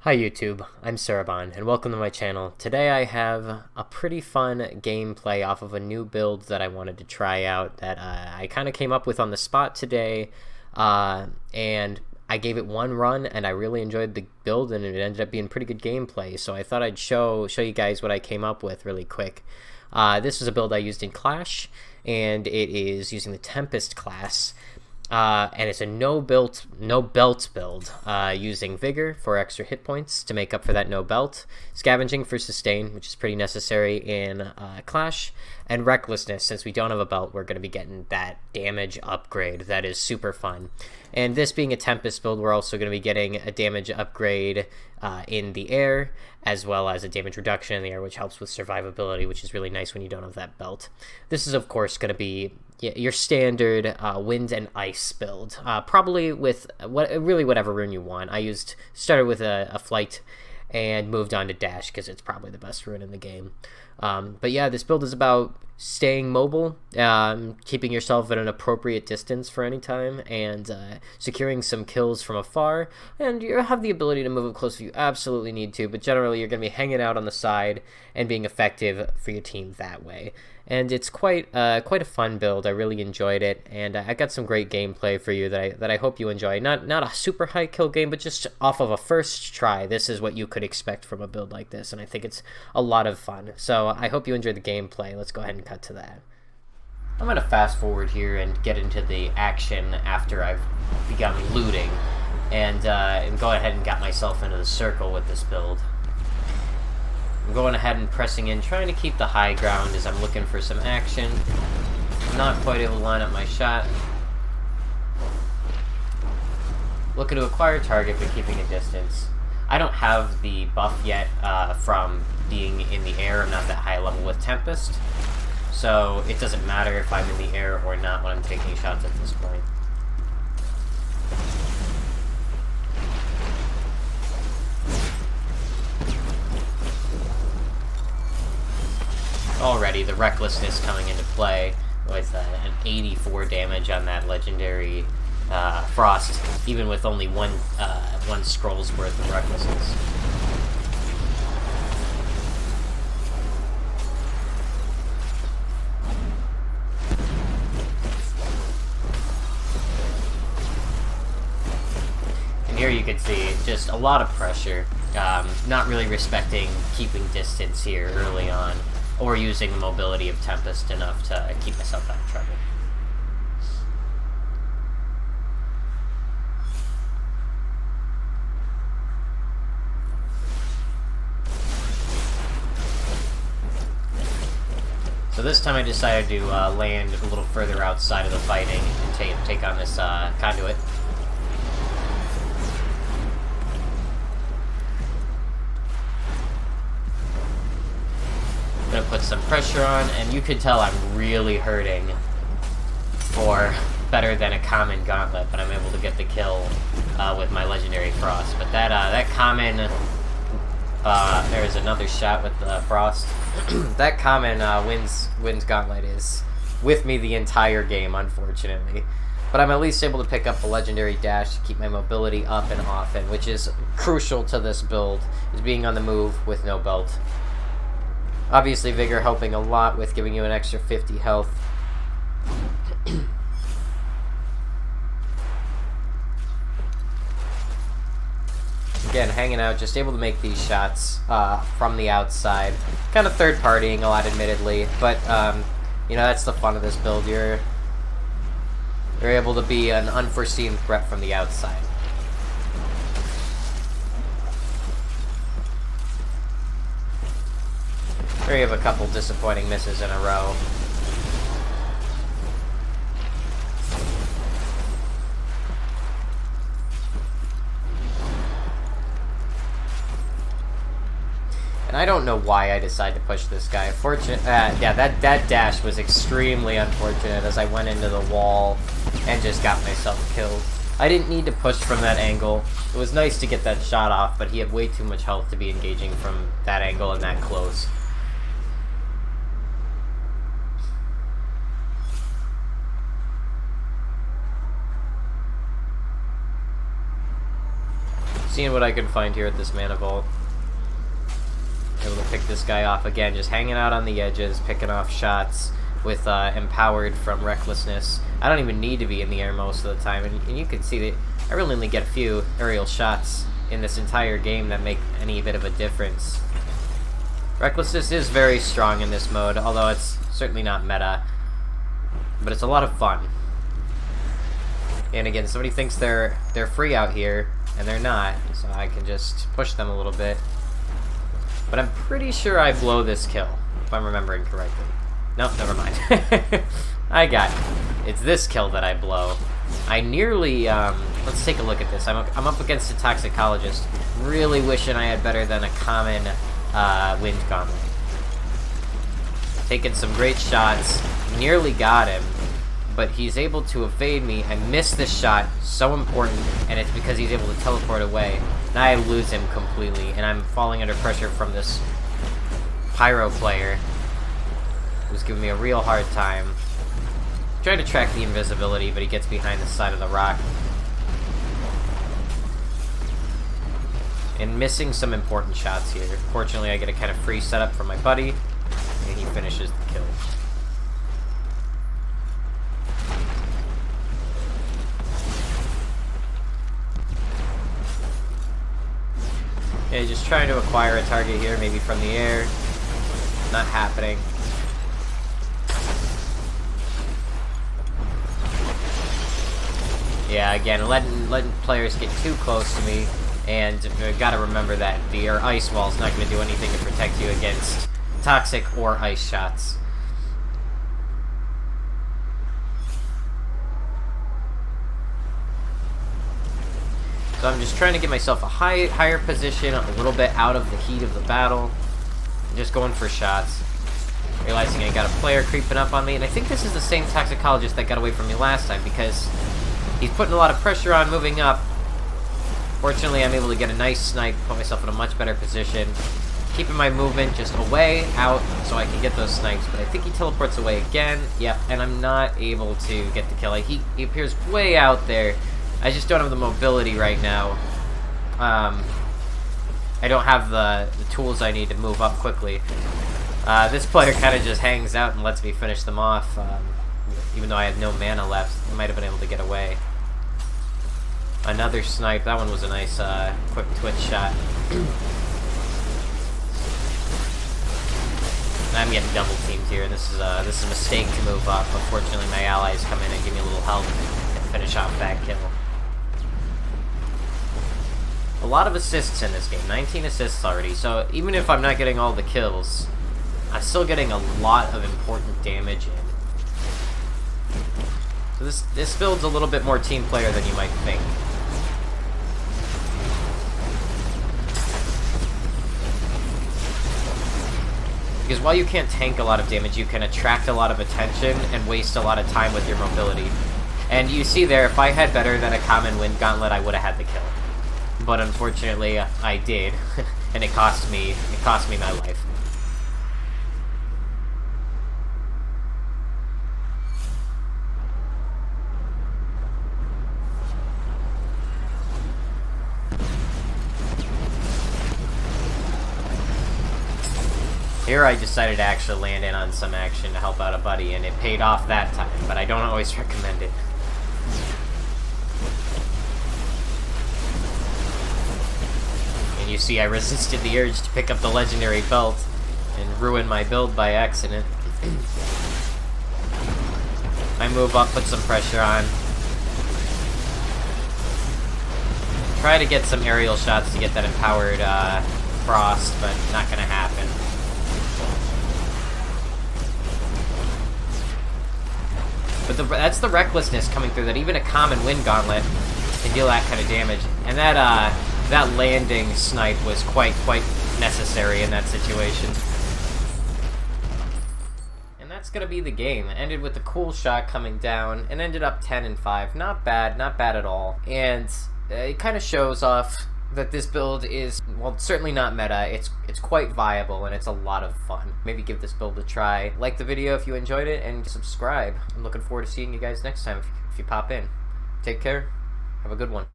Hi YouTube, I'm Cerabond, and welcome to my channel. Today I have a pretty fun gameplay off of a new build that I wanted to try out that I kind of came up with on the spot today, and I gave it one run and I really enjoyed the build and it ended up being pretty good gameplay, so I thought I'd show you guys what I came up with really quick. This was a build I used in Clash, and it is using the Tempest class. And it's a no belt build, using Vigor for extra hit points to make up for that no belt, Scavenging for sustain, which is pretty necessary in Clash, and Recklessness. Since we don't have a belt, we're going to be getting that damage upgrade that is super fun. And this being a Tempest build, we're also going to be getting a damage upgrade in the air, as well as a damage reduction in the air, which helps with survivability, which is really nice when you don't have that belt. This is, of course, going to be your standard wind and ice build, probably with really whatever rune you want. I started with a flight and moved on to dash because it's probably the best rune in the game. But yeah, this build is about staying mobile, keeping yourself at an appropriate distance for any time, and securing some kills from afar. And you have the ability to move up close if you absolutely need to, but generally you're going to be hanging out on the side and being effective for your team that way. And it's quite a fun build. I really enjoyed it, and I got some great gameplay for you that I hope you enjoy. Not a super high kill game, but just off of a first try, this is what you could expect from a build like this, and I think it's a lot of fun. So I hope you enjoyed the gameplay. Let's go ahead and cut to that. I'm going to fast forward here and get into the action after I've begun looting, and go ahead and got myself into the circle with this build. I'm going ahead and pressing in, trying to keep the high ground as I'm looking for some action. I'm not quite able to line up my shot. Looking to acquire target, but keeping a distance. I don't have the buff yet from being in the air. I'm not that high level with Tempest, so it doesn't matter if I'm in the air or not when I'm taking shots at this point. Already the recklessness coming into play with an 84 damage on that legendary Frost, even with only one scroll's worth of recklessness. And here you can see just a lot of pressure, not really respecting keeping distance here early on, or using the mobility of Tempest enough to keep myself out of trouble. So this time I decided to land a little further outside of the fighting and take on this conduit. Gonna put some pressure on, and you can tell I'm really hurting for better than a common gauntlet, but I'm able to get the kill with my legendary Frost. But that common, there's another shot with the Frost. That common wins gauntlet is with me the entire game, unfortunately. But I'm at least able to pick up the legendary dash to keep my mobility up and often, which is crucial to this build, is being on the move with no belt. Obviously, Vigor helping a lot with giving you an extra 50 health. Again, hanging out, just able to make these shots from the outside. Kind of third-partying a lot, admittedly, but you know, that's the fun of this build. You're able to be an unforeseen threat from the outside. Here you have a couple disappointing misses in a row. And I don't know why I decided to push this guy. Yeah, that dash was extremely unfortunate as I went into the wall and just got myself killed. I didn't need to push from that angle. It was nice to get that shot off, but he had way too much health to be engaging from that angle and that close. seeing what I can find here at this mana vault. Able to pick this guy off again, just hanging out on the edges, picking off shots with Empowered from Recklessness. I don't even need to be in the air most of the time, and you can see that I really only get a few aerial shots in this entire game that make any bit of a difference. Recklessness is very strong in this mode, although it's certainly not meta, but it's a lot of fun. And again, somebody thinks they're free out here, and they're not, so I can just push them a little bit. But I'm pretty sure I blow this kill, if I'm remembering correctly. No, never mind. I got it. It's this kill that I blow. I nearly, let's take a look at this. I'm up against a Toxicologist, really wishing I had better than a common Wind Gauntlet. Taking some great shots, nearly got him, but he's able to evade me. I missed this shot, so important, and it's because he's able to teleport away. Now I lose him completely, and I'm falling under pressure from this Pyro player who's giving me a real hard time. Trying to track the invisibility, but he gets behind the side of the rock. And missing some important shots here. Fortunately, I get a kind of free setup from my buddy, and he finishes the kill. Yeah, just trying to acquire a target here, maybe from the air. Not happening. Yeah, again, letting players get too close to me, and gotta remember that the ice wall is not going to do anything to protect you against toxic or ice shots. So I'm just trying to get myself a higher position, a little bit out of the heat of the battle. Just going for shots. Realizing I got a player creeping up on me, and I think this is the same Toxicologist that got away from me last time, because he's putting a lot of pressure on moving up. Fortunately, I'm able to get a nice snipe, put myself in a much better position. Keeping my movement just away, out, so I can get those snipes, but I think he teleports away again. Yep, and I'm not able to get the kill. He appears way out there. I just don't have the mobility right now. I don't have the tools I need to move up quickly. This player kind of just hangs out and lets me finish them off. Even though I had no mana left, I might have been able to get away. Another snipe. That one was a nice quick twitch shot. I'm getting double teamed here. This is a mistake to move up. Unfortunately, my allies come in and give me a little help and finish off that kill. A lot of assists in this game, 19 assists already, so even if I'm not getting all the kills, I'm still getting a lot of important damage in. So this build's a little bit more team player than you might think. Because while you can't tank a lot of damage, you can attract a lot of attention and waste a lot of time with your mobility. And you see there, if I had better than a common Wind Gauntlet, I would have had the kill. But unfortunately, I did, and it cost me my life. Here I decided to actually land in on some action to help out a buddy, and it paid off that time, but I don't always recommend it. You see, I resisted the urge to pick up the legendary belt and ruin my build by accident. I move up, put some pressure on. Try to get some aerial shots to get that empowered Frost, but not gonna happen. But that's the recklessness coming through, that even a common Wind Gauntlet can deal that kind of damage. And that landing snipe was quite necessary in that situation. And that's gonna be the game. It ended with a cool shot coming down and ended up 10-5. Not bad at all. And it kind of shows off that this build is, well, certainly not meta. It's quite viable, and it's a lot of fun. Maybe give this build a try. Like the video if you enjoyed it, and subscribe. I'm looking forward to seeing you guys next time if you pop in. Take care. Have a good one.